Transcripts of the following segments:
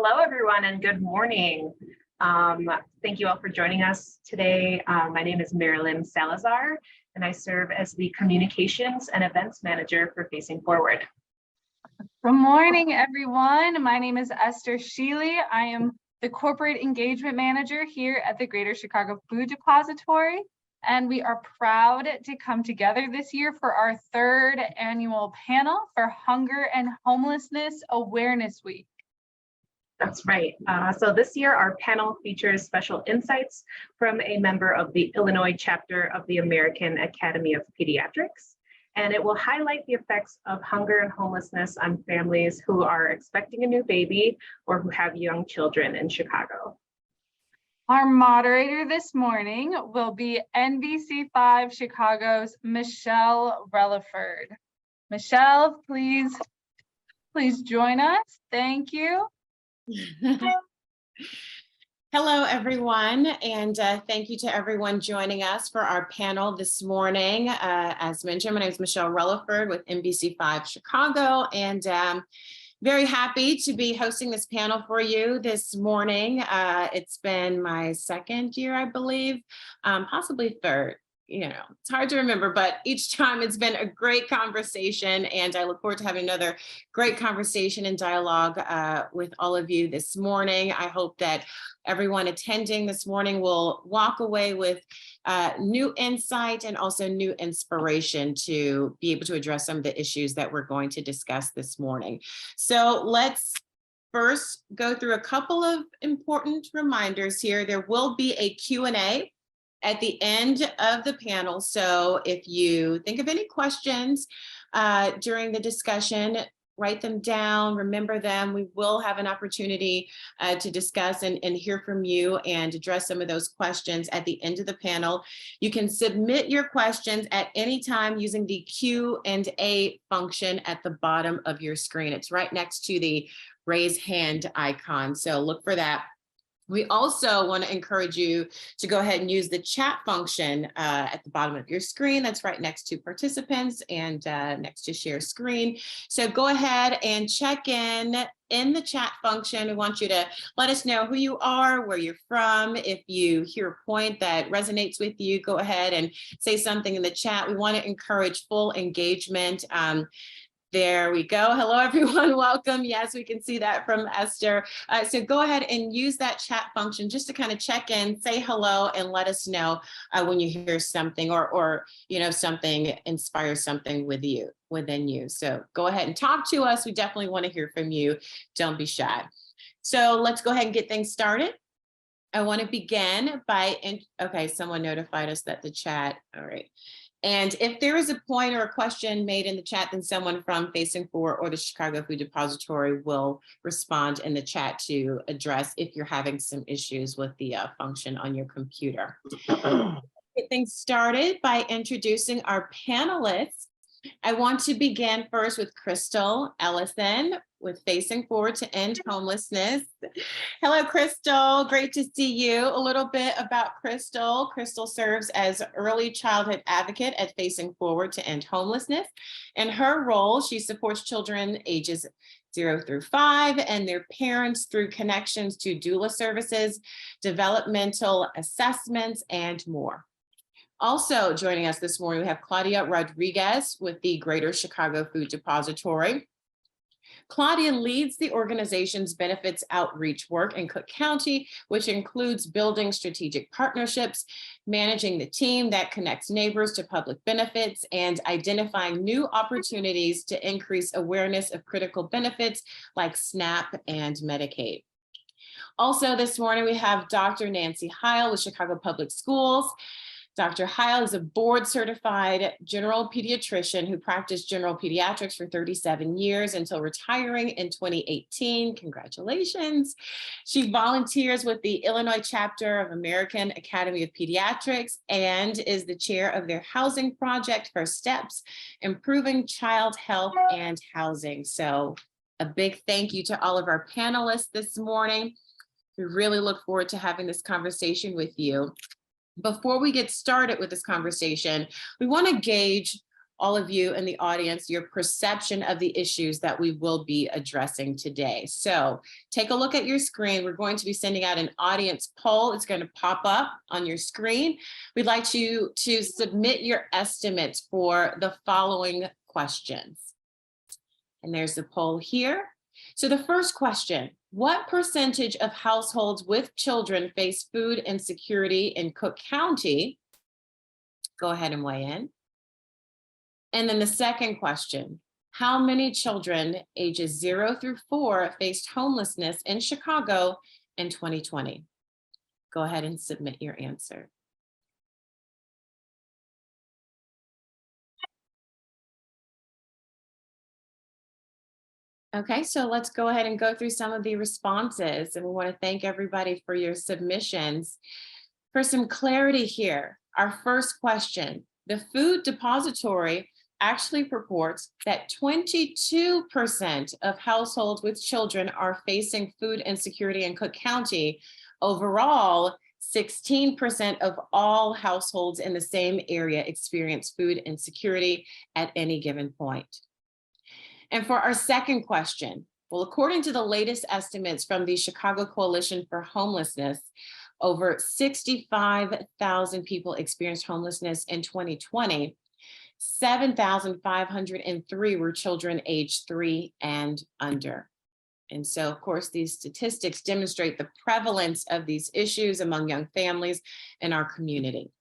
Hello, everyone, and good morning. Thank you all for joining us today. My name is Marilyn Salazar, and I serve as the Communications and Events Manager for Facing Forward. Good morning, everyone. My name is Esther Sheely. I am the Corporate Engagement Manager here at the Greater Chicago Food Depository, and we are proud to come together this year for our third annual panel for Hunger and Homelessness Awareness Week. That's right. So this year, our panel features special insights from a member of the Illinois chapter of the American Academy of Pediatrics, and it will highlight the effects of hunger and homelessness on families who are expecting a new baby or who have young children in Chicago. Our moderator this morning will be NBC5 Chicago's Michelle Relaford. Michelle, please join us. Thank you. Hello, everyone, and thank you to everyone joining us for our panel this morning. As mentioned, my name is Michelle Relaford with NBC5 Chicago, and very happy to be hosting this panel for you this morning. It's been my second year, I believe, possibly third. You know, it's hard to remember, but each time it's been a great conversation, and I look forward to having another great conversation and dialogue with all of you this morning. I hope that everyone attending this morning will walk away with new insight and also new inspiration to be able to address some of the issues that we're going to discuss this morning. So let's first go through a couple of important reminders here. There will be a Q&A at the end of the panel. So if you think of any questions during the discussion, write them down, remember them. We will have an opportunity to discuss and hear from you and address some of those questions at the end of the panel. You can submit your questions at any time using the Q&A function at the bottom of your screen. It's right next to the raise hand icon. So look for that. We also want to encourage you to go ahead and use the chat function at the bottom of your screen. That's right next to participants and next to share screen. So go ahead and check in the chat function. We want you to let us know who you are, where you're from. If you hear a point that resonates with you, go ahead and say something in the chat. We want to encourage full engagement. There we go. Hello, everyone. Welcome. Yes, we can see that from Esther. So go ahead and use that chat function just to kind of check in, say hello, and let us know when you hear something or you know, something inspires something within you. So go ahead and talk to us. We definitely want to hear from you. Don't be shy. So let's go ahead and get things started. I want to begin by, okay, someone notified us that the chat, all right. And if there is a point or a question made in the chat, then someone from Facing Forward or the Chicago Food Depository will respond in the chat to address if you're having some issues with the function on your computer. Get things started by introducing our panelists. I want to begin first with Crystal Ellison with Facing Forward to End Homelessness. Hello, Crystal. Great to see you. A little bit about Crystal. Crystal serves as early childhood advocate at Facing Forward to End Homelessness. In her role, she supports children ages 0 through 5 and their parents through connections to doula services, developmental assessments, and more. Also joining us this morning, we have Claudia Rodriguez with the Greater Chicago Food Depository. Claudia leads the organization's benefits outreach work in Cook County, which includes building strategic partnerships, managing the team that connects neighbors to public benefits, and identifying new opportunities to increase awareness of critical benefits like SNAP and Medicaid. Also this morning, we have Dr. Nancy Heil with Chicago Public Schools. Dr. Heil is a board-certified general pediatrician who practiced general pediatrics for 37 years until retiring in 2018. Congratulations. She volunteers with the Illinois chapter of American Academy of Pediatrics and is the chair of their housing project, First Steps, Improving Child Health and Housing. So a big thank you to all of our panelists this morning. We really look forward to having this conversation with you. Before we get started with this conversation, we want to gauge all of you in the audience, your perception of the issues that we will be addressing today. So take a look at your screen. We're going to be sending out an audience poll. It's going to pop up on your screen. We'd like you to submit your estimates for the following questions. And there's the poll here. So the first question, what percentage of households with children face food insecurity in Cook County? Go ahead and weigh in. And then the second question, how many children ages 0 through 4 faced homelessness in Chicago in 2020? Go ahead and submit your answer. Okay, so let's go ahead and go through some of the responses, and we want to thank everybody for your submissions. For some clarity here, our first question, the Food Depository actually reports that 22% of households with children are facing food insecurity in Cook County. Overall, 16% of all households in the same area experience food insecurity at any given point. And for our second question, well, according to the latest estimates from the Chicago Coalition for Homelessness, over 65,000 people experienced homelessness in 2020. 7,503 were children aged 3 and under. And so, of course, these statistics demonstrate the prevalence of these issues among young families in our community.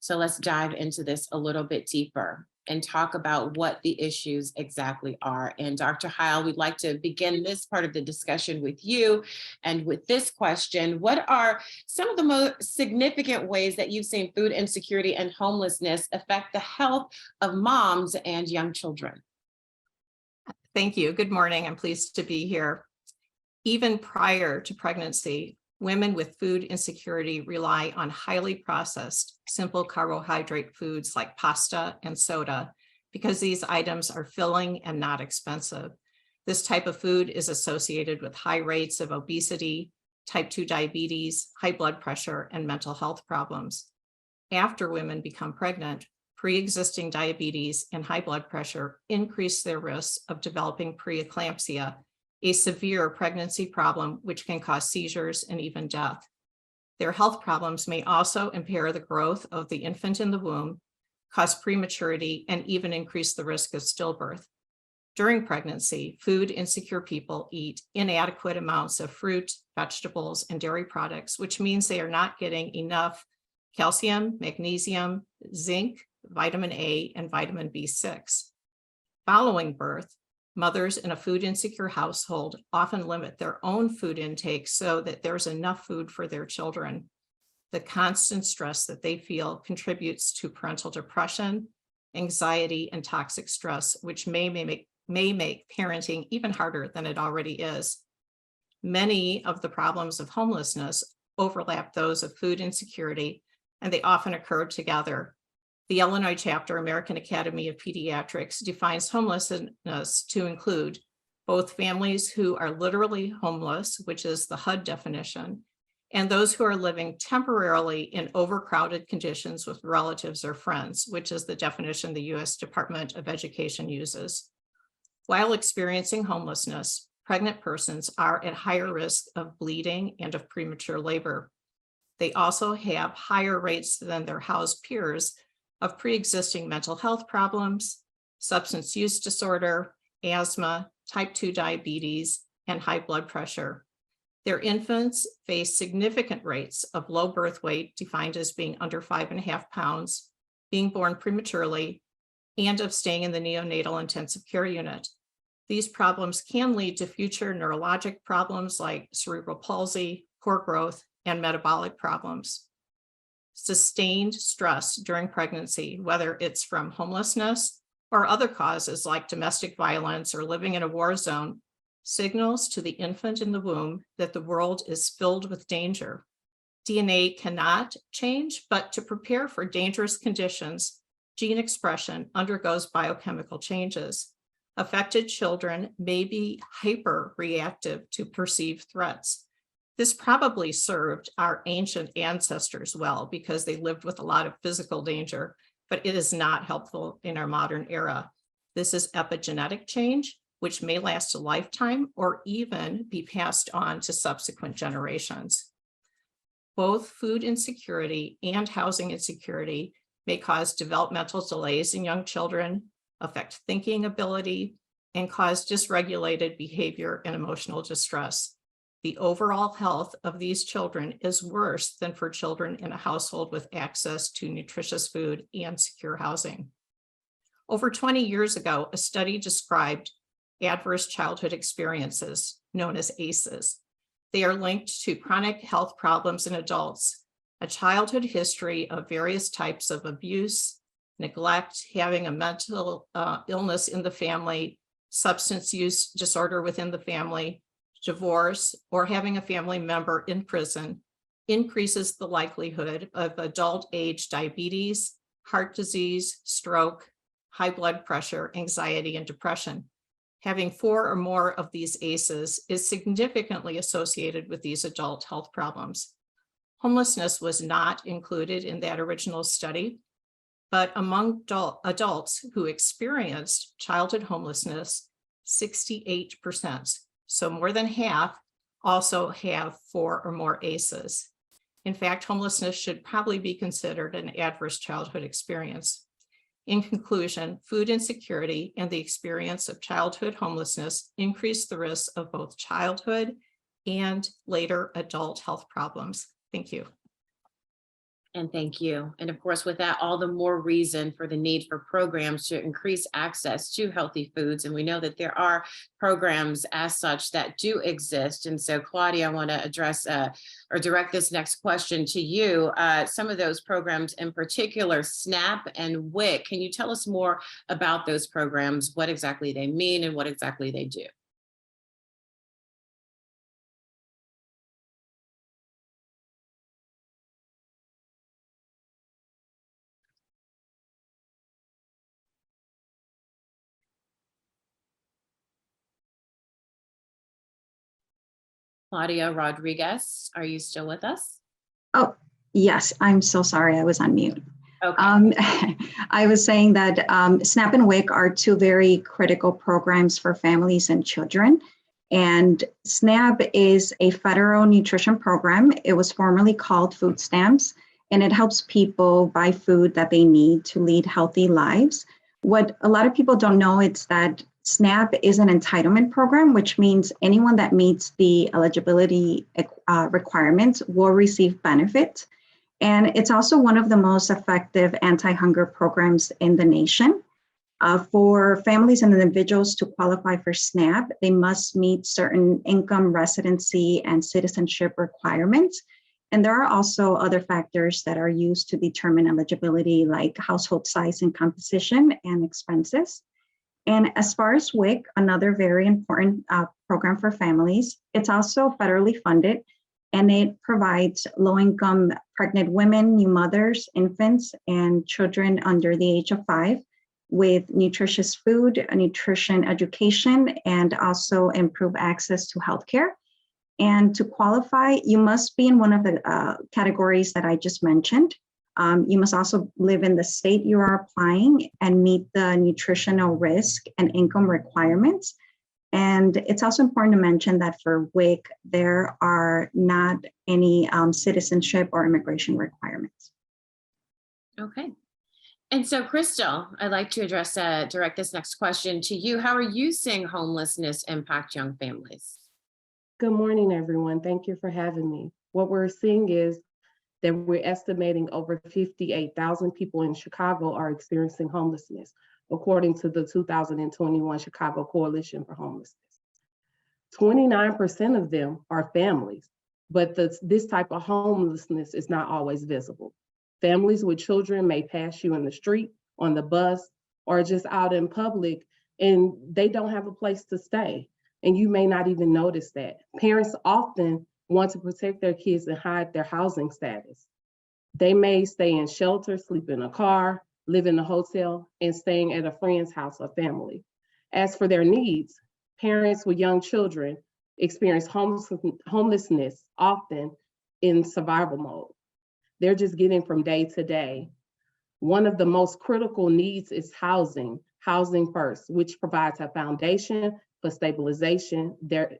So let's dive into this a little bit deeper and talk about what the issues exactly are. And Dr. Heil, we'd like to begin this part of the discussion with you. And with this question, what are some of the most significant ways that you've seen food insecurity and homelessness affect the health of moms and young children? Thank you. Good morning. I'm pleased to be here. Even prior to pregnancy, women with food insecurity rely on highly processed, simple carbohydrate foods like pasta and soda because these items are filling and not expensive. This type of food is associated with high rates of obesity, type 2 diabetes, high blood pressure, and mental health problems. After women become pregnant, pre-existing diabetes and high blood pressure increase their risk of developing preeclampsia, a severe pregnancy problem which can cause seizures and even death. Their health problems may also impair the growth of the infant in the womb, cause prematurity, and even increase the risk of stillbirth. During pregnancy, food insecure people eat inadequate amounts of fruit, vegetables, and dairy products, which means they are not getting enough calcium, magnesium, zinc, vitamin A, and vitamin B6. Following birth, mothers in a food insecure household often limit their own food intake so that there's enough food for their children. The constant stress that they feel contributes to parental depression, anxiety, and toxic stress, which may make parenting even harder than it already is. Many of the problems of homelessness overlap those of food insecurity, and they often occur together. The Illinois chapter, American Academy of Pediatrics, defines homelessness to include both families who are literally homeless, which is the HUD definition, and those who are living temporarily in overcrowded conditions with relatives or friends, which is the definition the U.S. Department of Education uses. While experiencing homelessness, pregnant persons are at higher risk of bleeding and of premature labor. They also have higher rates than their housed peers of pre-existing mental health problems, substance use disorder, asthma, type 2 diabetes, and high blood pressure. Their infants face significant rates of low birth weight, defined as being under 5.5 pounds, being born prematurely, and of staying in the neonatal intensive care unit. These problems can lead to future neurologic problems like cerebral palsy, poor growth, and metabolic problems. Sustained stress during pregnancy, whether it's from homelessness or other causes like domestic violence or living in a war zone, signals to the infant in the womb that the world is filled with danger. DNA cannot change, but to prepare for dangerous conditions, gene expression undergoes biochemical changes. Affected children may be hyper-reactive to perceived threats. This probably served our ancient ancestors well because they lived with a lot of physical danger, but it is not helpful in our modern era. This is epigenetic change, which may last a lifetime or even be passed on to subsequent generations. Both food insecurity and housing insecurity may cause developmental delays in young children, affect thinking ability, and cause dysregulated behavior and emotional distress. The overall health of these children is worse than for children in a household with access to nutritious food and secure housing. Over 20 years ago, a study described adverse childhood experiences, known as ACEs. They are linked to chronic health problems in adults, a childhood history of various types of abuse, neglect, having a mental illness in the family, substance use disorder within the family, divorce, or having a family member in prison increases the likelihood of adult age diabetes, heart disease, stroke, high blood pressure, anxiety, and depression. Having 4 or more of these ACEs is significantly associated with these adult health problems. Homelessness was not included in that original study, but among adults who experienced childhood homelessness, 68%, so more than half, also have 4 or more ACEs. In fact, homelessness should probably be considered an adverse childhood experience. In conclusion, food insecurity and the experience of childhood homelessness increase the risk of both childhood and later adult health problems. Thank you. And thank you. And of course, with that, all the more reason for the need for programs to increase access to healthy foods. And we know that there are programs as such that do exist. And so, Claudia, I want to address or direct this next question to you. Some of those programs in particular, SNAP and WIC, can you tell us more about those programs, what exactly they mean and what exactly they do? Claudia Rodriguez, are you still with us? Oh, yes, I'm so sorry, I was on mute. Okay. I was saying that SNAP and WIC are 2 very critical programs for families and children. And SNAP is a federal nutrition program. It was formerly called food stamps, and it helps people buy food that they need to lead healthy lives. What a lot of people don't know is that SNAP is an entitlement program, which means anyone that meets the eligibility requirements will receive benefits. And it's also one of the most effective anti-hunger programs in the nation. For families and individuals to qualify for SNAP, they must meet certain income, residency, and citizenship requirements. And there are also other factors that are used to determine eligibility, like household size and composition and expenses. And as far as WIC, another very important program for families, it's also federally funded, and it provides low-income pregnant women, new mothers, infants, and children under the age of 5 with nutritious food, nutrition education, and also improve access to healthcare. And to qualify, you must be in one of the categories that I just mentioned. You must also live in the state you are applying and meet the nutritional risk and income requirements. And it's also important to mention that for WIC, there are not any citizenship or immigration requirements. Okay. And so, Crystal, I'd like to direct this next question to you. How are you seeing homelessness impact young families? Good morning, everyone. Thank you for having me. What we're seeing is that we're estimating over 58,000 people in Chicago are experiencing homelessness, according to the 2021 Chicago Coalition for Homelessness. 29% of them are families, but this type of homelessness is not always visible. Families with children may pass you in the street, on the bus, or just out in public, and they don't have a place to stay. And you may not even notice that. Parents often want to protect their kids and hide their housing status. They may stay in shelter, sleep in a car, live in a hotel, and staying at a friend's house or family. As for their needs, parents with young children experience homelessness often in survival mode. They're just getting from day to day. One of the most critical needs is housing first, which provides a foundation for stabilization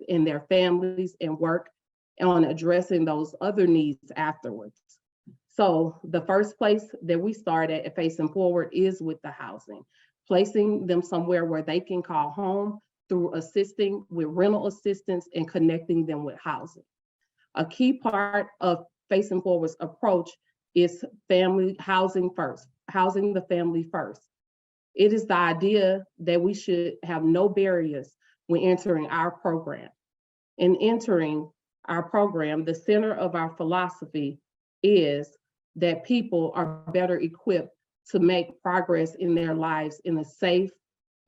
in their families and work on addressing those other needs afterwards. So the first place that we start at Facing Forward is with the housing, placing them somewhere where they can call home through assisting with rental assistance and connecting them with housing. A key part of Facing Forward's approach is housing the family first. It is the idea that we should have no barriers when entering our program. In entering our program, the center of our philosophy is that people are better equipped to make progress in their lives in a safe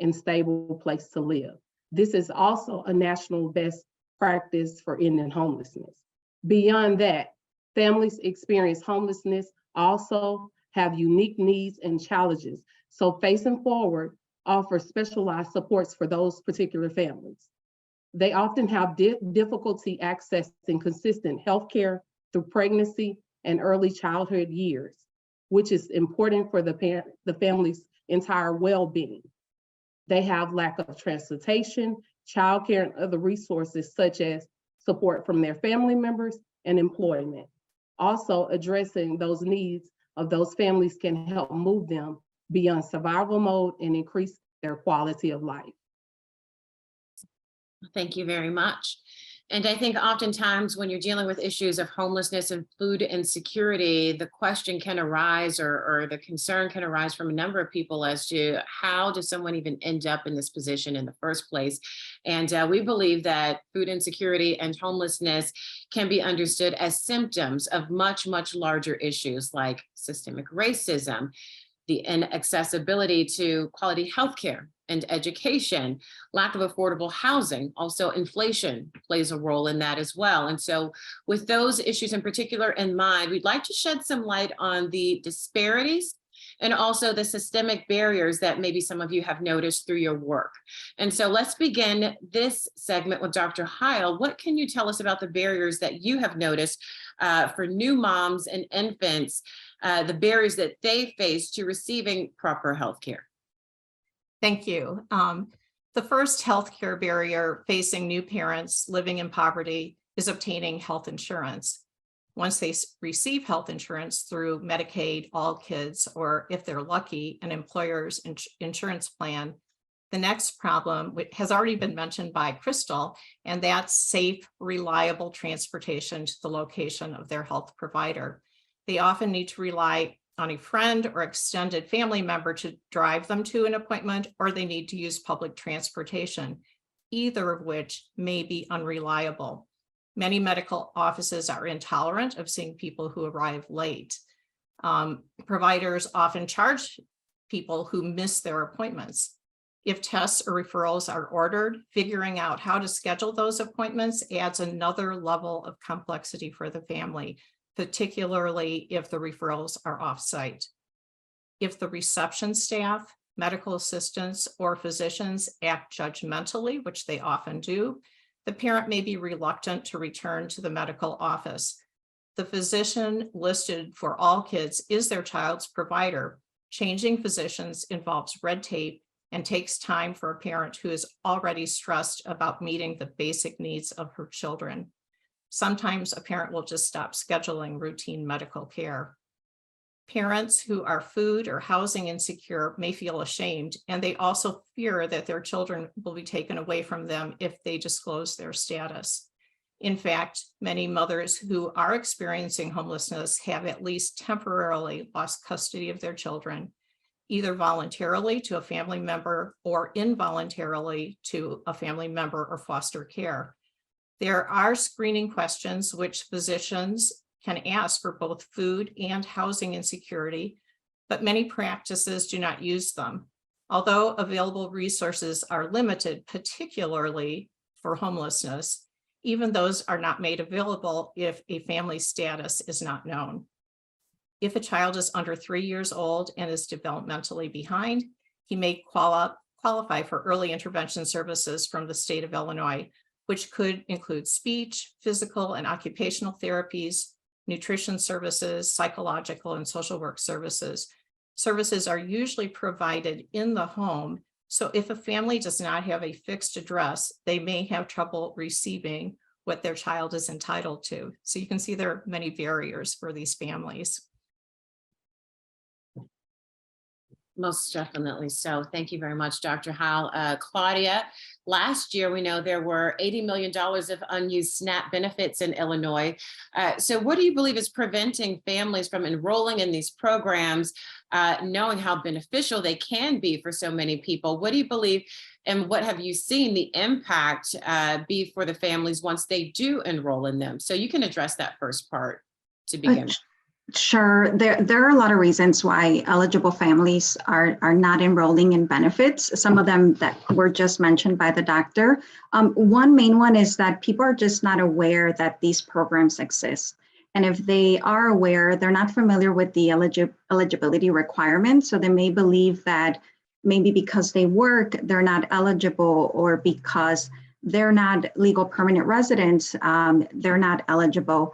and stable place to live. This is also a national best practice for ending homelessness. Beyond that, families experience homelessness also have unique needs and challenges. So Facing Forward offers specialized supports for those particular families. They often have difficulty accessing consistent health care through pregnancy and early childhood years, which is important for the family's entire well-being. They have lack of transportation, childcare, and other resources such as support from their family members and employment. Also, addressing those needs of those families can help move them beyond survival mode and increase their quality of life. Thank you very much. And I think oftentimes when you're dealing with issues of homelessness and food insecurity, the question can arise or the concern can arise from a number of people as to how does someone even end up in this position in the first place? And we believe that food insecurity and homelessness can be understood as symptoms of much, much larger issues like systemic racism, the inaccessibility to quality healthcare and education, lack of affordable housing, also inflation plays a role in that as well. And so with those issues in particular in mind, we'd like to shed some light on the disparities and also the systemic barriers that maybe some of you have noticed through your work. And so let's begin this segment with Dr. Heil. What can you tell us about the barriers that you have noticed for new moms and infants, the barriers that they face to receiving proper health care? Thank you. The first healthcare barrier facing new parents living in poverty is obtaining health insurance. Once they receive health insurance through Medicaid, all kids, or if they're lucky, an employer's insurance plan, the next problem, which has already been mentioned by Crystal, and that's safe, reliable transportation to the location of their health provider. They often need to rely on a friend or extended family member to drive them to an appointment, or they need to use public transportation, either of which may be unreliable. Many medical offices are intolerant of seeing people who arrive late. Providers often charge people who miss their appointments. If tests or referrals are ordered, figuring out how to schedule those appointments adds another level of complexity for the family, particularly if the referrals are off-site. If the reception staff, medical assistants, or physicians act judgmentally, which they often do, the parent may be reluctant to return to the medical office. The physician listed for all kids is their child's provider. Changing physicians involves red tape and takes time for a parent who is already stressed about meeting the basic needs of her children. Sometimes a parent will just stop scheduling routine medical care. Parents who are food or housing insecure may feel ashamed, and they also fear that their children will be taken away from them if they disclose their status. In fact, many mothers who are experiencing homelessness have at least temporarily lost custody of their children, either voluntarily to a family member or involuntarily to a family member or foster care. There are screening questions which physicians can ask for both food and housing insecurity, but many practices do not use them. Although available resources are limited, particularly for homelessness, even those are not made available if a family status is not known. If a child is under 3 years old and is developmentally behind, he may qualify for early intervention services from the state of Illinois, which could include speech, physical and occupational therapies, nutrition services, psychological and social work services. Services are usually provided in the home. So if a family does not have a fixed address, they may have trouble receiving what their child is entitled to. So you can see there are many barriers for these families. Most definitely so. Thank you very much, Dr. Howell. Claudia, last year we know there were $80 million of unused SNAP benefits in Illinois. So what do you believe is preventing families from enrolling in these programs, knowing how beneficial they can be for so many people? What do you believe, and what have you seen the impact be for the families once they do enroll in them? So you can address that first part to begin. Sure. There are a lot of reasons why eligible families are not enrolling in benefits. Some of them that were just mentioned by the doctor. One main one is that people are just not aware that these programs exist. And if they are aware, they're not familiar with the eligibility requirements. So they may believe that maybe because they work, they're not eligible, or because they're not legal permanent residents, they're not eligible.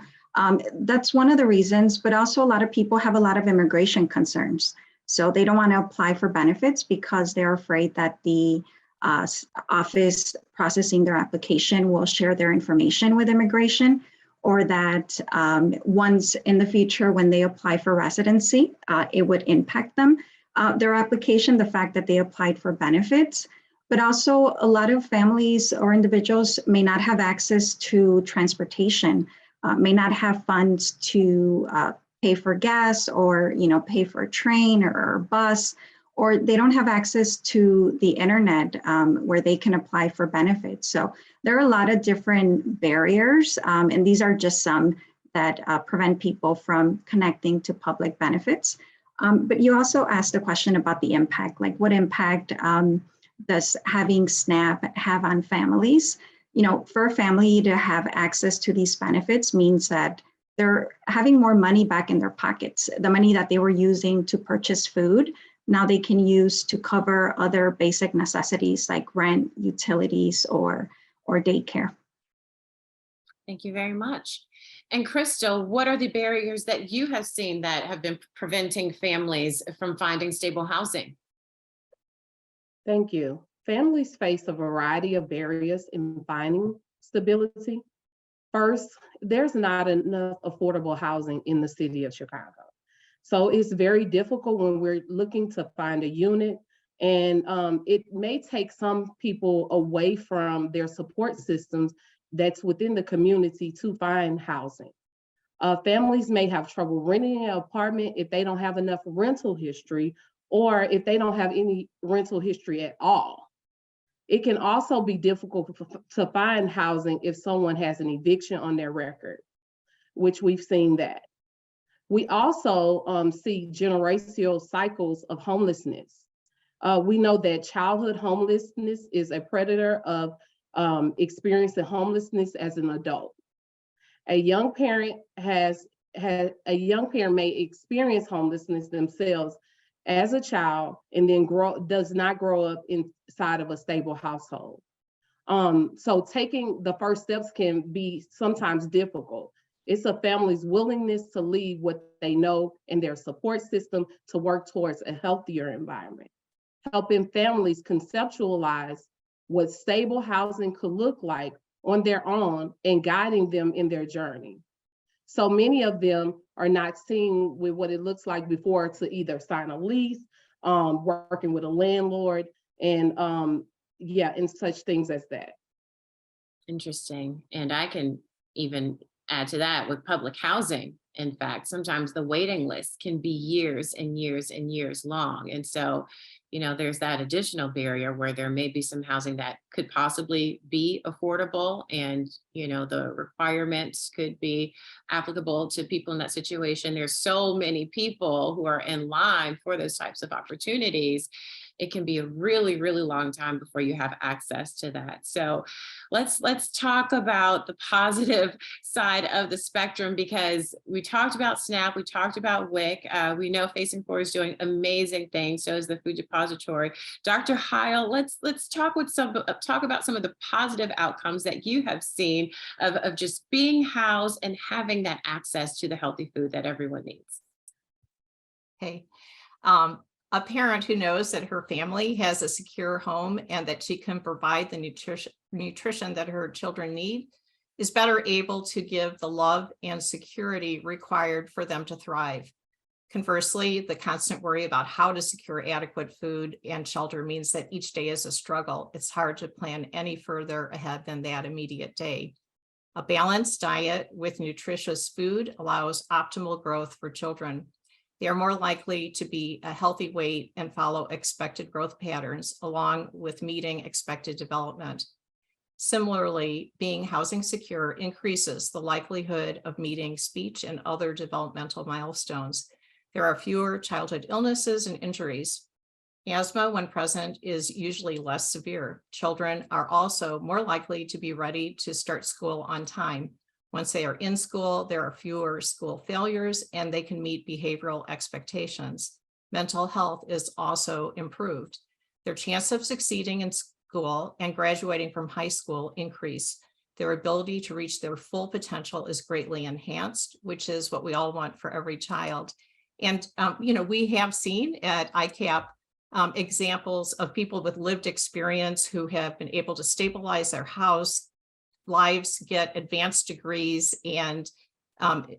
That's one of the reasons, but also a lot of people have a lot of immigration concerns. So they don't want to apply for benefits because they're afraid that the office processing their application will share their information with immigration, or that once in the future when they apply for residency, it would impact them, their application, the fact that they applied for benefits. But also a lot of families or individuals may not have access to transportation. May not have funds to pay for gas, or pay for a train or a bus, or they don't have access to the internet where they can apply for benefits. So there are a lot of different barriers, and these are just some that prevent people from connecting to public benefits. But you also asked a question about the impact, like what impact does having SNAP have on families? For a family to have access to these benefits means that they're having more money back in their pockets. The money that they were using to purchase food, now they can use to cover other basic necessities like rent, utilities, or daycare. Thank you very much. And Crystal, what are the barriers that you have seen that have been preventing families from finding stable housing? Thank you. Families face a variety of barriers in finding stability. First, there's not enough affordable housing in the city of Chicago. So it's very difficult when we're looking to find a unit, and it may take some people away from their support systems that's within the community to find housing. Families may have trouble renting an apartment if they don't have enough rental history, or if they don't have any rental history at all. It can also be difficult to find housing if someone has an eviction on their record, which we've seen that. We also see generational cycles of homelessness. We know that childhood homelessness is a predator of experiencing homelessness as an adult. A young parent may experience homelessness themselves as a child, and then does not grow up inside of a stable household. So taking the first steps can be sometimes difficult. It's a family's willingness to leave what they know and their support system to work towards a healthier environment, helping families conceptualize what stable housing could look like on their own and guiding them in their journey. So many of them are not seeing with what it looks like before to either sign a lease, working with a landlord, and and such things as that. Interesting. And I can even add to that with public housing. In fact, sometimes the waiting list can be years and years and years long. And so, there's that additional barrier where there may be some housing that could possibly be affordable, and, the requirements could be applicable to people in that situation. There's so many people who are in line for those types of opportunities. It can be a really, really long time before you have access to that. So let's talk about the positive side of the spectrum, because we talked about SNAP, we talked about WIC. We know Facing Forward is doing amazing things. So is the Food Depository. Dr. Heil, let's talk about some of the positive outcomes that you have seen of just being housed and having that access to the healthy food that everyone needs. Okay. A parent who knows that her family has a secure home and that she can provide the nutrition that her children need is better able to give the love and security required for them to thrive. Conversely, the constant worry about how to secure adequate food and shelter means that each day is a struggle. It's hard to plan any further ahead than that immediate day. A balanced diet with nutritious food allows optimal growth for children. They are more likely to be a healthy weight and follow expected growth patterns along with meeting expected development. Similarly, being housing secure increases the likelihood of meeting speech and other developmental milestones. There are fewer childhood illnesses and injuries. Asthma, when present, is usually less severe. Children are also more likely to be ready to start school on time. Once they are in school, there are fewer school failures and they can meet behavioral expectations. Mental health is also improved. Their chance of succeeding in school and graduating from high school increase. Their ability to reach their full potential is greatly enhanced, which is what we all want for every child. And, we have seen at ICAP examples of people with lived experience who have been able to stabilize their house, lives, get advanced degrees, and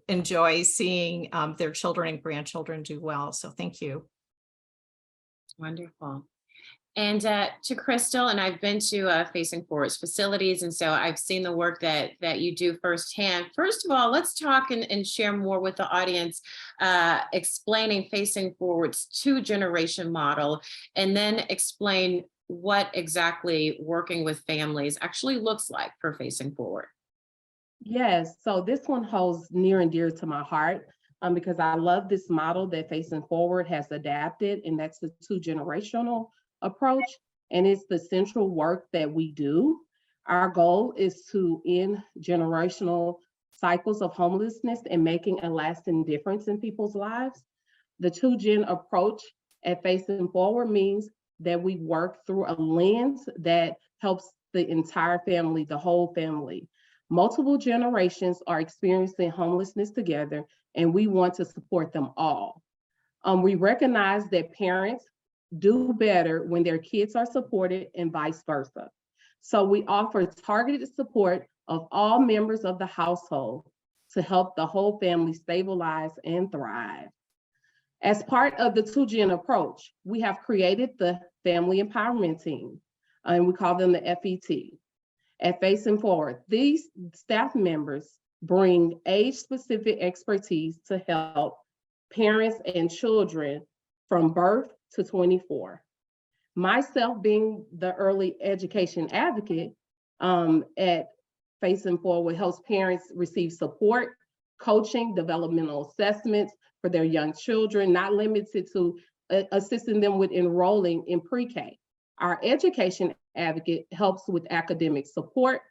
enjoy seeing their children and grandchildren do well. So thank you. Wonderful. And to Crystal, and I've been to Facing Forward's facilities, and so I've seen the work that you do firsthand. First of all, let's talk and share more with the audience, explaining Facing Forward's 2-generation model, and then explain what exactly working with families actually looks like for Facing Forward. Yes, so this one holds near and dear to my heart because I love this model that Facing Forward has adapted, and that's the 2-generational approach, and it's the central work that we do. Our goal is to end generational cycles of homelessness and making a lasting difference in people's lives. The 2-gen approach at Facing Forward means that we work through a lens that helps the entire family, the whole family. Multiple generations are experiencing homelessness together, and we want to support them all. We recognize that parents do better when their kids are supported and vice versa. So we offer targeted support of all members of the household to help the whole family stabilize and thrive. As part of the 2-gen approach, we have created the Family Empowerment Team, and we call them the FET. At Facing Forward, these staff members bring age-specific expertise to help parents and children from birth to 24. Myself being the early education advocate at Facing Forward helps parents receive support, coaching, developmental assessments for their young children, not limited to assisting them with enrolling in pre-K. Our education advocate helps with academic support.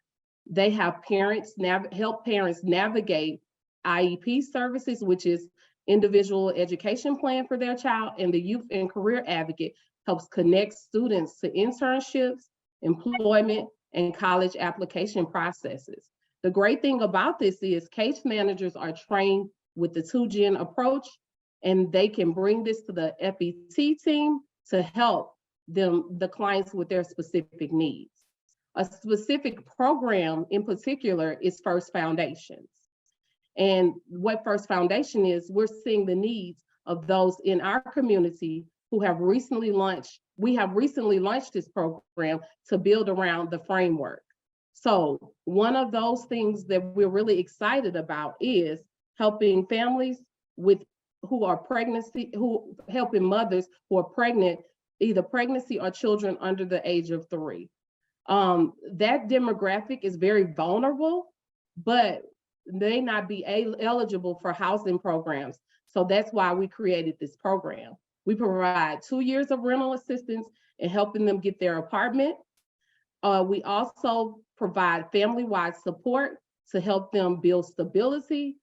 They have help parents navigate IEP services, which is individual education plan for their child, and the youth and career advocate helps connect students to internships, employment, and college application processes. The great thing about this is case managers are trained with the 2-gen approach, and they can bring this to the FET team to help the clients with their specific needs. A specific program in particular is First Foundations. And what First Foundation is, we're seeing the needs of those in our community who have recently launched. We have recently launched this program to build around the framework. So one of those things that we're really excited about is helping families helping mothers who are pregnant, either pregnancy or children under the age of 3. That demographic is very vulnerable, but may not be eligible for housing programs. So that's why we created this program. We provide 2 years of rental assistance in helping them get their apartment. We also provide family-wide support to help them build stability.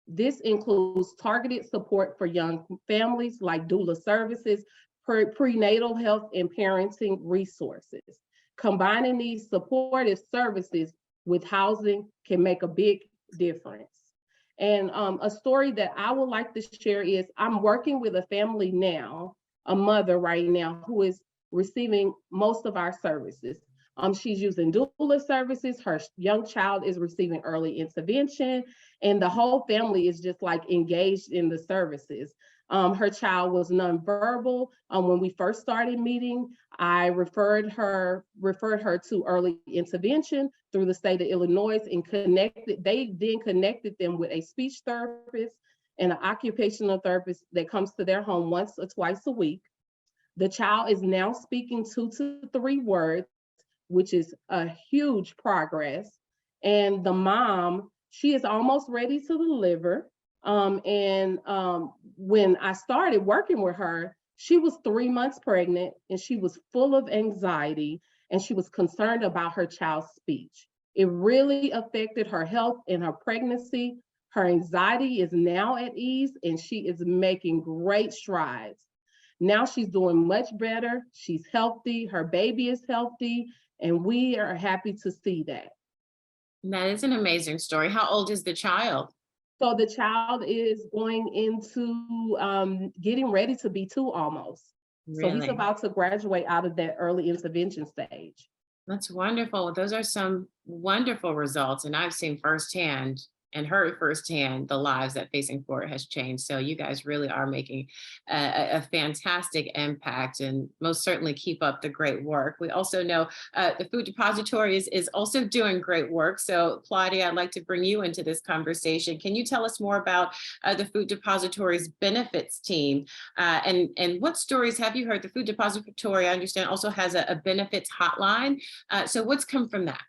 This includes targeted support for young families like doula services, prenatal health, and parenting resources. Combining these supportive services with housing can make a big difference. And a story that I would like to share is I'm working with a family now a mother right now who is receiving most of our services. She's using doula services. Her young child is receiving early intervention, and the whole family is just like engaged in the services. Her child was nonverbal. When we first started meeting, I referred her to early intervention through the state of Illinois and they then connected them with a speech therapist and an occupational therapist that comes to their home once or twice a week. The child is now speaking 2 to 3 words, which is a huge progress. And the mom, she is almost ready to deliver. When I started working with her, she was 3 months pregnant and she was full of anxiety and she was concerned about her child's speech. It really affected her health in her pregnancy. Her anxiety is now at ease and she is making great strides. Now she's doing much better. She's healthy. Her baby is healthy. And we are happy to see that. That is an amazing story. How old is the child? So the child is going into getting ready to be 2 almost. Really? So he's about to graduate out of that early intervention stage. That's wonderful. Those are some wonderful results. And I've seen firsthand and heard firsthand the lives that Facing Forward has changed. So you guys really are making a fantastic impact, and most certainly keep up the great work. We also know the Food Depository is also doing great work. So Claudia, I'd like to bring you into this conversation. Can you tell us more about the Food Depository's benefits team? And what stories have you heard? The Food Depository, I understand, also has a benefits hotline. So what's come from that?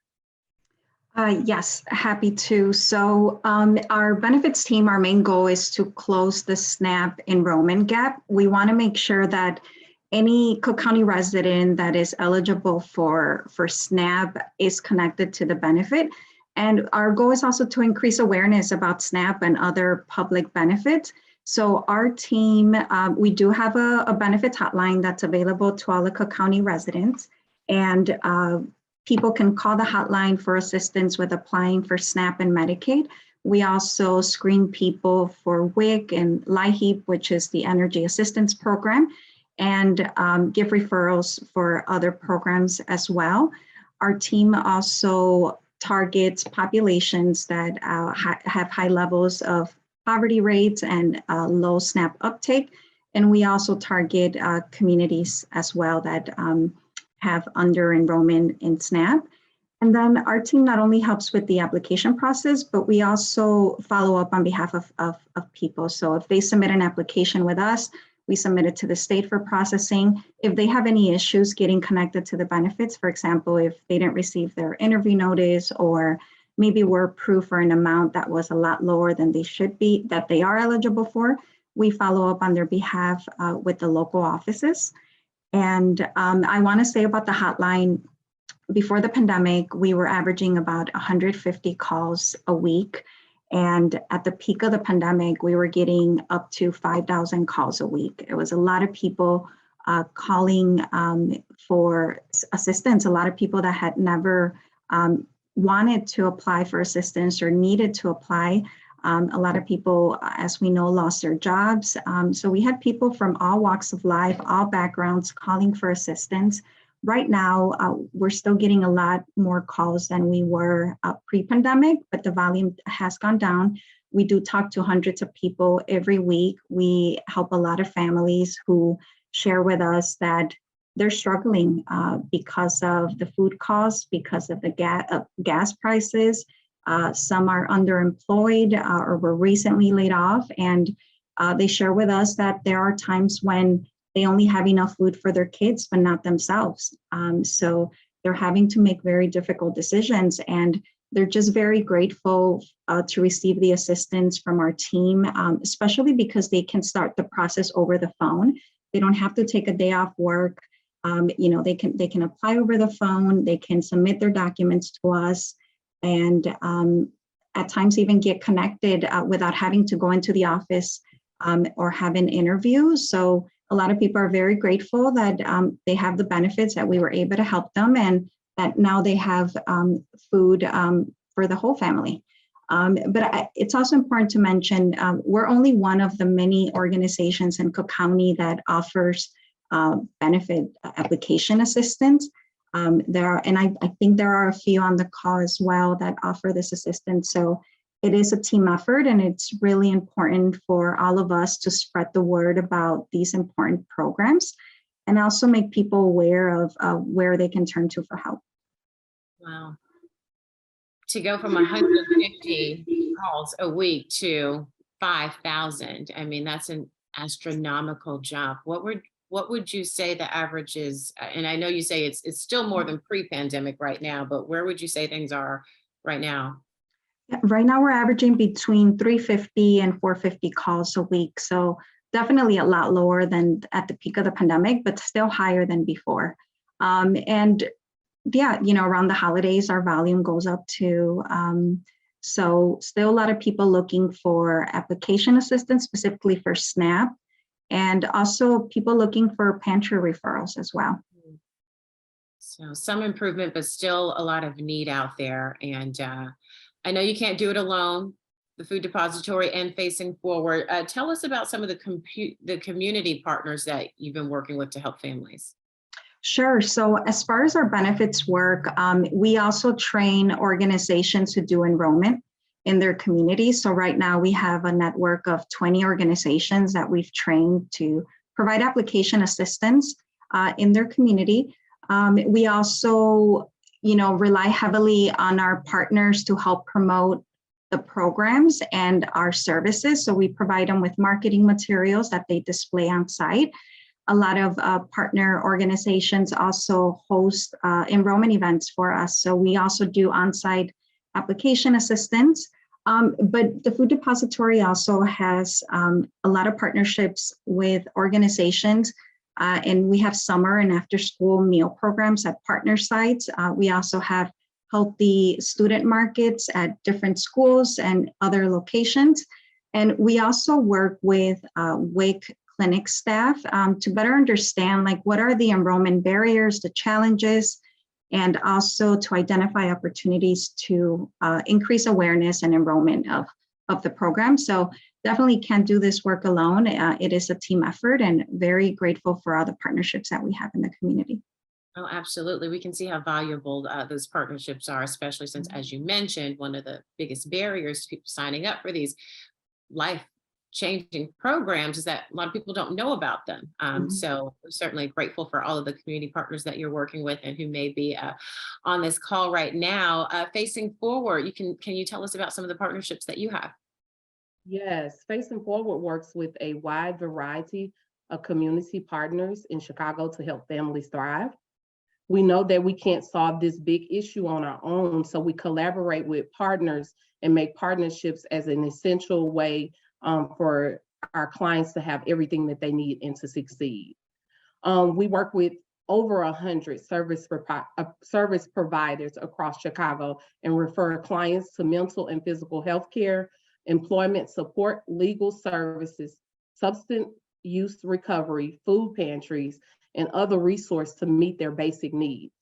Yes, happy to. So our benefits team, our main goal is to close the SNAP enrollment gap. We want to make sure that any Cook County resident that is eligible for SNAP is connected to the benefit. And our goal is also to increase awareness about SNAP and other public benefits. So our team, we do have a benefits hotline that's available to all the Cook County residents. And people can call the hotline for assistance with applying for SNAP and Medicaid. We also screen people for WIC and LIHEAP, which is the Energy Assistance Program, and give referrals for other programs as well. Our team also targets populations that have high levels of poverty rates and low SNAP uptake. And we also target communities as well that have under enrollment in SNAP. And then our team not only helps with the application process, but we also follow up on behalf of people. So if they submit an application with us, we submit it to the state for processing. If they have any issues getting connected to the benefits, for example, if they didn't receive their interview notice, or maybe were approved for an amount that was a lot lower than they should be, that they are eligible for, we follow up on their behalf with the local offices. And I want to say about the hotline, before the pandemic, we were averaging about 150 calls a week. And at the peak of the pandemic, we were getting up to 5,000 calls a week. It was a lot of people calling for assistance, a lot of people that had never wanted to apply for assistance or needed to apply. A lot of people, as we know, lost their jobs. So we had people from all walks of life, all backgrounds calling for assistance. Right now, we're still getting a lot more calls than we were pre-pandemic, but the volume has gone down. We do talk to hundreds of people every week. We help a lot of families who share with us that they're struggling because of the food costs, because of the gas prices. Some are underemployed or were recently laid off, and they share with us that there are times when they only have enough food for their kids, but not themselves. So they're having to make very difficult decisions, and they're just very grateful to receive the assistance from our team, especially because they can start the process over the phone. They don't have to take a day off work. They can apply over the phone. They can submit their documents to us, and at times even get connected without having to go into the office or have an interview. So a lot of people are very grateful that they have the benefits, that we were able to help them, and that now they have food for the whole family. But it's also important to mention, we're only one of the many organizations in Cook County that offers benefit application assistance. I think there are a few on the call as well that offer this assistance. So it is a team effort, and it's really important for all of us to spread the word about these important programs and also make people aware of where they can turn to for help. Wow. To go from 150 calls a week to 5,000, I mean, that's an astronomical jump. What would you say the average is? And I know you say it's still more than pre-pandemic right now, but where would you say things are right now? Right now, we're averaging between 350 and 450 calls a week. So definitely a lot lower than at the peak of the pandemic, but still higher than before. And yeah, around the holidays, our volume goes up too. So still a lot of people looking for application assistance, specifically for SNAP, and also people looking for pantry referrals as well. So some improvement, but still a lot of need out there. And I know you can't do it alone, the Food Depository and Facing Forward. Tell us about some of the community partners that you've been working with to help families. Sure. So as far as our benefits work, we also train organizations who do enrollment in their communities. So right now we have a network of 20 organizations that we've trained to provide application assistance in their community. We also, rely heavily on our partners to help promote the programs and our services. So we provide them with marketing materials that they display on site. A lot of partner organizations also host enrollment events for us. So we also do on-site application assistance. But the Food Depository also has a lot of partnerships with organizations, and we have summer and after-school meal programs at partner sites. We also have healthy student markets at different schools and other locations. And we also work with WIC clinic staff to better understand what are the enrollment barriers, the challenges, and also to identify opportunities to increase awareness and enrollment of the program. So definitely can't do this work alone. It is a team effort, and very grateful for all the partnerships that we have in the community. Oh, absolutely. We can see how valuable those partnerships are, especially since, as you mentioned, one of the biggest barriers to people signing up for these life-changing programs is that a lot of people don't know about them. So we're certainly grateful for all of the community partners that you're working with and who may be on this call right now. Facing Forward, can you tell us about some of the partnerships that you have? Yes, Facing Forward works with a wide variety of community partners in Chicago to help families thrive. We know that we can't solve this big issue on our own, so we collaborate with partners and make partnerships as an essential way for our clients to have everything that they need and to succeed. We work with over 100 service providers across Chicago and refer clients to mental and physical health care, employment support, legal services, substance use recovery, food pantries, and other resources to meet their basic needs.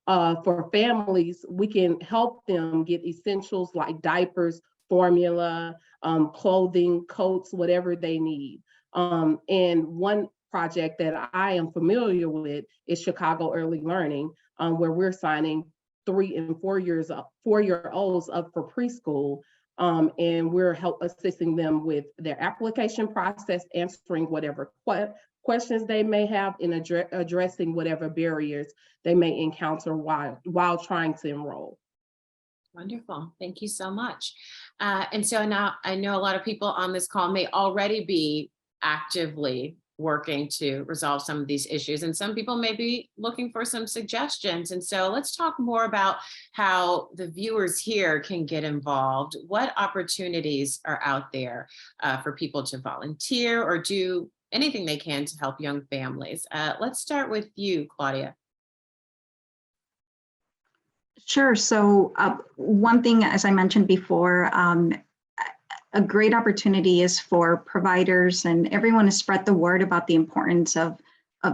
For families, we can help them get essentials like diapers, formula, clothing, coats, whatever they need. And one project that I am familiar with is Chicago Early Learning, where we're signing 3 and 4-year-olds up for preschool. And we're assisting them with their application process, answering whatever questions they may have, in addressing whatever barriers they may encounter while trying to enroll. Wonderful. Thank you so much. And so now I know a lot of people on this call may already be actively working to resolve some of these issues, and some people may be looking for some suggestions. And so let's talk more about how the viewers here can get involved. What opportunities are out there for people to volunteer or do anything they can to help young families? Let's start with you, Claudia. Sure. So one thing, as I mentioned before, a great opportunity is for providers and everyone to spread the word about the importance of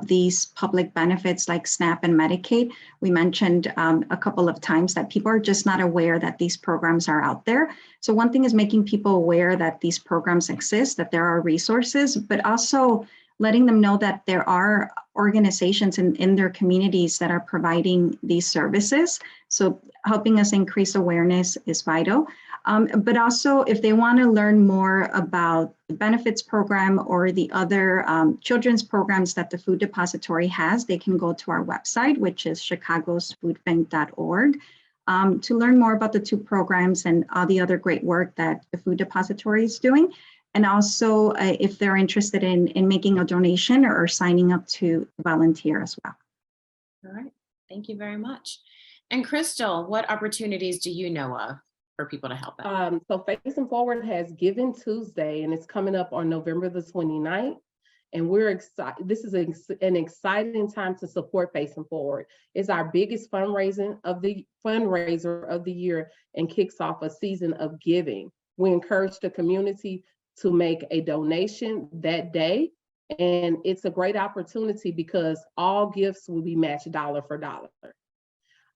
these public benefits like SNAP and Medicaid. We mentioned a couple of times that people are just not aware that these programs are out there. So one thing is making people aware that these programs exist, that there are resources, but also letting them know that there are organizations in their communities that are providing these services. So helping us increase awareness is vital. But also, if they want to learn more about the benefits program or the other children's programs that the Food Depository has, they can go to our website, which is chicagosfoodbank.org, to learn more about the two programs and all the other great work that the Food Depository is doing. And also, if they're interested in making a donation or signing up to volunteer as well. All right, thank you very much. And Crystal, what opportunities do you know of for people to help out? So Facing Forward has Giving Tuesday, and it's coming up on November the 29th. And we're excited. This is an exciting time to support Facing Forward. It's our biggest fundraiser of the year and kicks off a season of giving. We encourage the community to make a donation that day. And it's a great opportunity because all gifts will be matched dollar for dollar.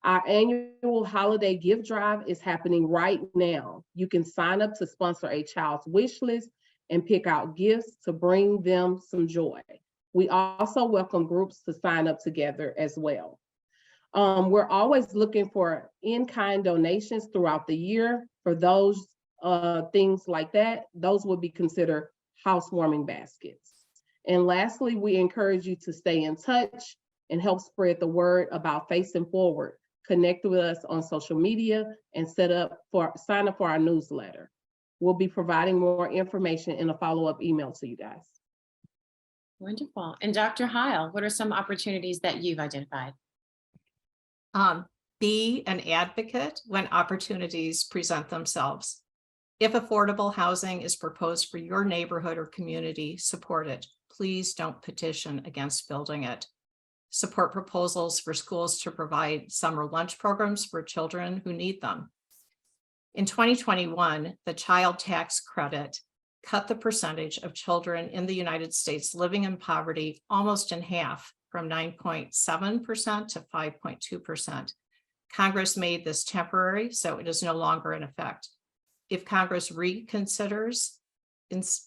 Our annual holiday gift drive is happening right now. You can sign up to sponsor a child's wish list and pick out gifts to bring them some joy. We also welcome groups to sign up together as well. We're always looking for in-kind donations throughout the year. For those things like that, those would be considered housewarming baskets. And lastly, we encourage you to stay in touch and help spread the word about Facing Forward. Connect with us on social media and sign up for our newsletter. We'll be providing more information in a follow-up email to you guys. Wonderful. And Dr. Heil, what are some opportunities that you've identified? Be an advocate when opportunities present themselves. If affordable housing is proposed for your neighborhood or community, support it. Please don't petition against building it. Support proposals for schools to provide summer lunch programs for children who need them. In 2021, the child tax credit cut the percentage of children in the United States living in poverty almost in half, from 9.7% to 5.2%. Congress made this temporary, so it is no longer in effect. If Congress reconsiders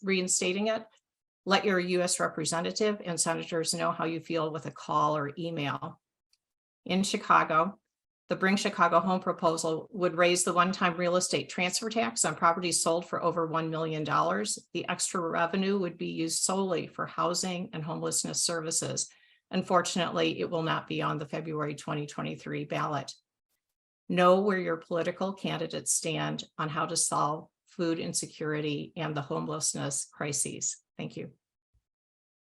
reinstating it, let your U.S. representative and senators know how you feel with a call or email. In Chicago, the Bring Chicago Home proposal would raise the one-time real estate transfer tax on properties sold for over $1 million. The extra revenue would be used solely for housing and homelessness services. Unfortunately, it will not be on the February 2023 ballot. Know where your political candidates stand on how to solve food insecurity and the homelessness crises. Thank you.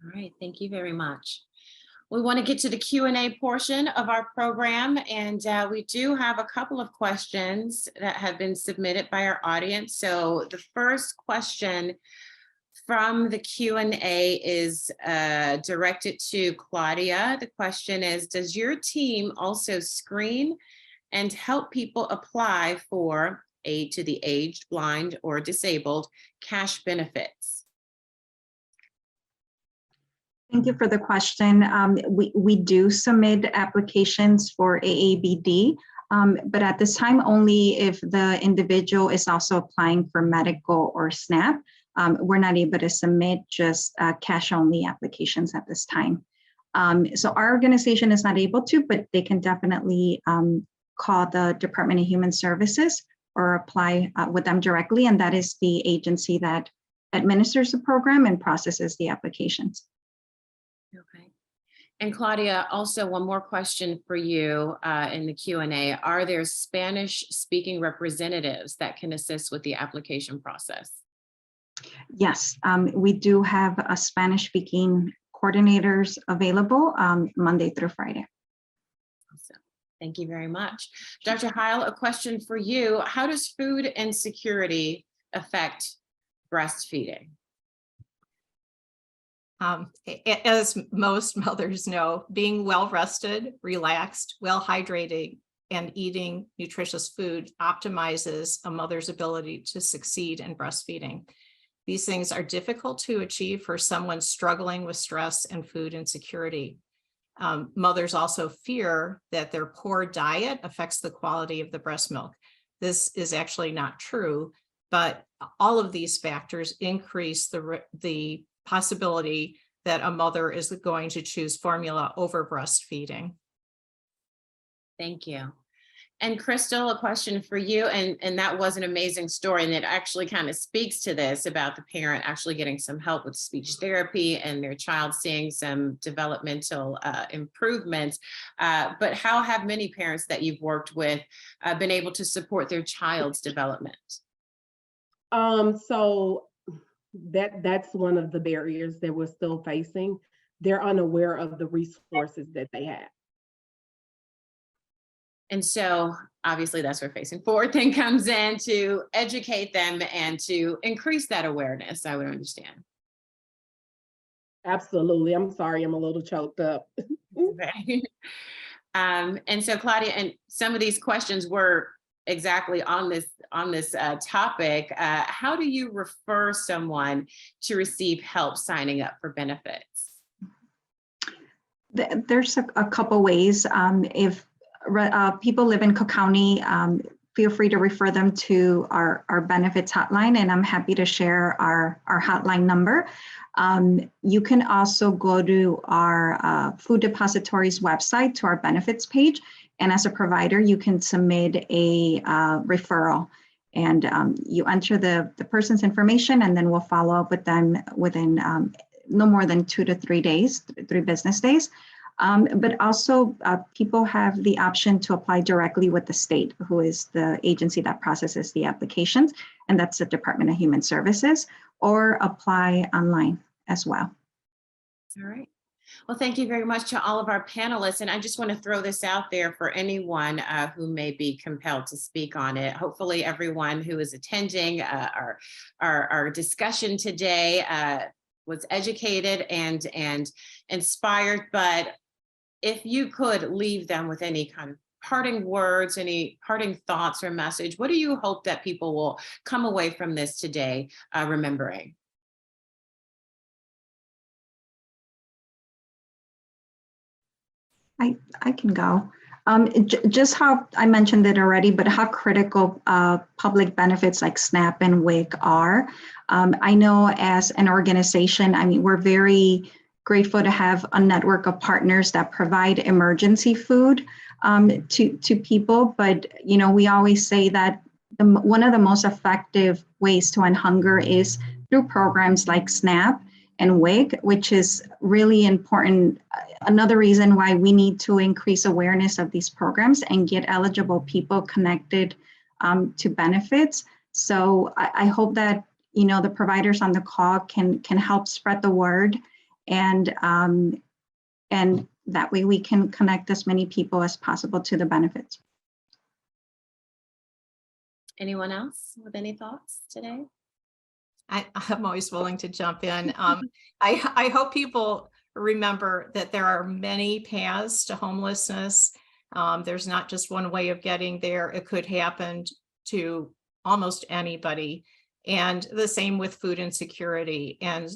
All right, thank you very much. We want to get to the Q&A portion of our program, and we do have a couple of questions that have been submitted by our audience. So the first question from the Q&A is directed to Claudia. The question is, does your team also screen and help people apply for aid to the aged, blind, or disabled cash benefits? Thank you for the question. We do submit applications for AABD, but at this time only if the individual is also applying for medical or SNAP. We're not able to submit just cash only applications at this time. So our organization is not able to, but they can definitely call the Department of Human Services or apply with them directly, and that is the agency that administers the program and processes the applications. Okay. And Claudia, also one more question for you in the Q&A. Are there Spanish-speaking representatives that can assist with the application process? Yes, we do have a Spanish-speaking coordinators available Monday through Friday. Awesome. Thank you very much. Dr. Heil, a question for you. How does food insecurity affect breastfeeding? As most mothers know, being well rested, relaxed, well hydrated, and eating nutritious food optimizes a mother's ability to succeed in breastfeeding. These things are difficult to achieve for someone struggling with stress and food insecurity. Mothers also fear that their poor diet affects the quality of the breast milk. This is actually not true, but all of these factors increase the possibility that a mother is going to choose formula over breastfeeding. Thank you. And Crystal, a question for you, and that was an amazing story, and it actually kind of speaks to this about the parent actually getting some help with speech therapy and their child seeing some developmental improvements. But how have many parents that you've worked with been able to support their child's development? So that's one of the barriers that we're still facing. They're unaware of the resources that they have. And so obviously that's where Facing Forward then comes in to educate them and to increase that awareness, I would understand. Absolutely. I'm sorry, I'm a little choked up. Okay. And so Claudia, and some of these questions were exactly on this topic. How do you refer someone to receive help signing up for benefits? There's a couple ways. If people live in Cook County, feel free to refer them to our benefits hotline, and I'm happy to share our hotline number. You can also go to our Food Depository's website, to our benefits page, and as a provider, you can submit a referral, and you enter the person's information, and then we'll follow up with them within no more than 2 to 3 days, 3 business days. But also people have the option to apply directly with the state, who is the agency that processes the applications, and that's the Department of Human Services, or apply online as well. All right. Well, thank you very much to all of our panelists. And I just want to throw this out there for anyone who may be compelled to speak on it. Hopefully everyone who is attending our discussion today was educated and inspired, but if you could leave them with any kind of parting words, any parting thoughts or message, what do you hope that people will come away from this today remembering? I can go. Just how I mentioned it already, but how critical public benefits like SNAP and WIC are. I know as an organization, I mean, we're very grateful to have a network of partners that provide emergency food to people. But, you know, we always say that one of the most effective ways to end hunger is through programs like SNAP and WIC, which is really important. Another reason why we need to increase awareness of these programs and get eligible people connected to benefits. So I hope that, you know, the providers on the call can help spread the word, and that way we can connect as many people as possible to the benefits. Anyone else with any thoughts today? I'm always willing to jump in. I hope people remember that there are many paths to homelessness. There's not just one way of getting there. It could happen to almost anybody. And the same with food insecurity. And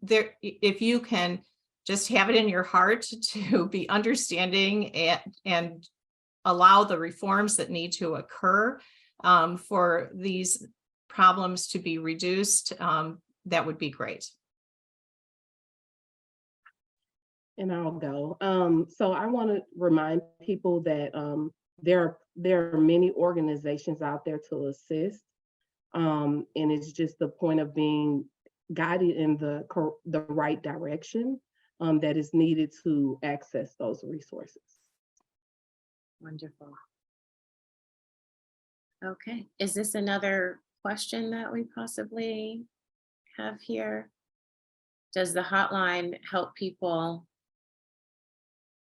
there, if you can just have it in your heart to be understanding and allow the reforms that need to occur for these problems to be reduced, that would be great. And I'll go. So I want to remind people that there are many organizations out there to assist, and it's just the point of being guided in the right direction that is needed to access those resources. Wonderful. Okay, is this another question that we possibly have here? Does the hotline help people?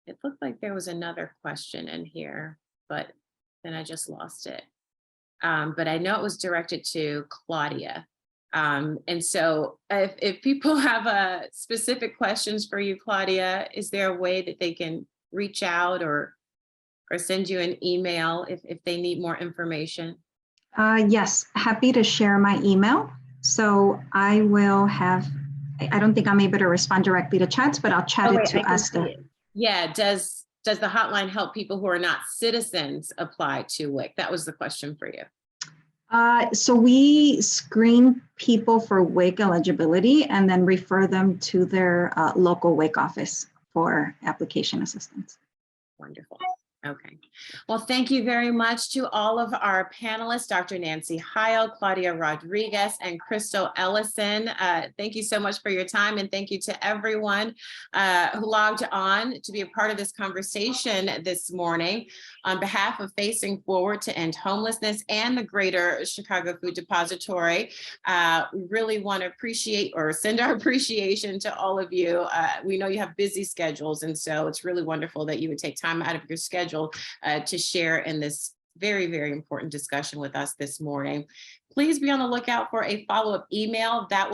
It looked like there was another question in here, but then I just lost it. But I know it was directed to Claudia. And so if people have specific questions for you, Claudia, is there a way that they can reach out or send you an email if they need more information? Yes, happy to share my email. So I will have, I don't think I'm able to respond directly to chats, but I'll chat it to Esther. Yeah, does the hotline help people who are not citizens apply to WIC? That was the question for you. So we screen people for WIC eligibility and then refer them to their local WIC office for application assistance. Wonderful. Okay. Well, thank you very much to all of our panelists, Dr. Nancy HHAW, Claudia Rodriguez, and Crystal Ellison. Thank you so much for your time, and thank you to everyone who logged on to be a part of this conversation this morning. On behalf of Facing Forward to End Homelessness and the Greater Chicago Food Depository, we really want to appreciate or send our appreciation to all of you. We know you have busy schedules, and so it's really wonderful that you would take time out of your schedule to share in this very, very important discussion with us this morning. Please be on the lookout for a follow-up email that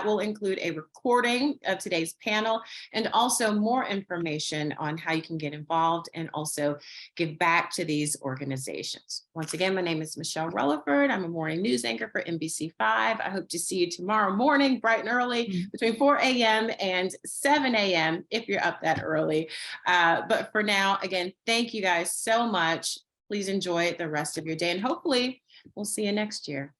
will include a recording of today's panel and also more information on how you can get involved and also give back to these organizations. Once again, my name is Michelle Rutherford. I'm a morning news anchor for NBC5. I hope to see you tomorrow morning, bright and early, between 4 a.m. and 7 a.m. if you're up that early. But for now, again, thank you guys so much. Please enjoy the rest of your day, and hopefully we'll see you next year.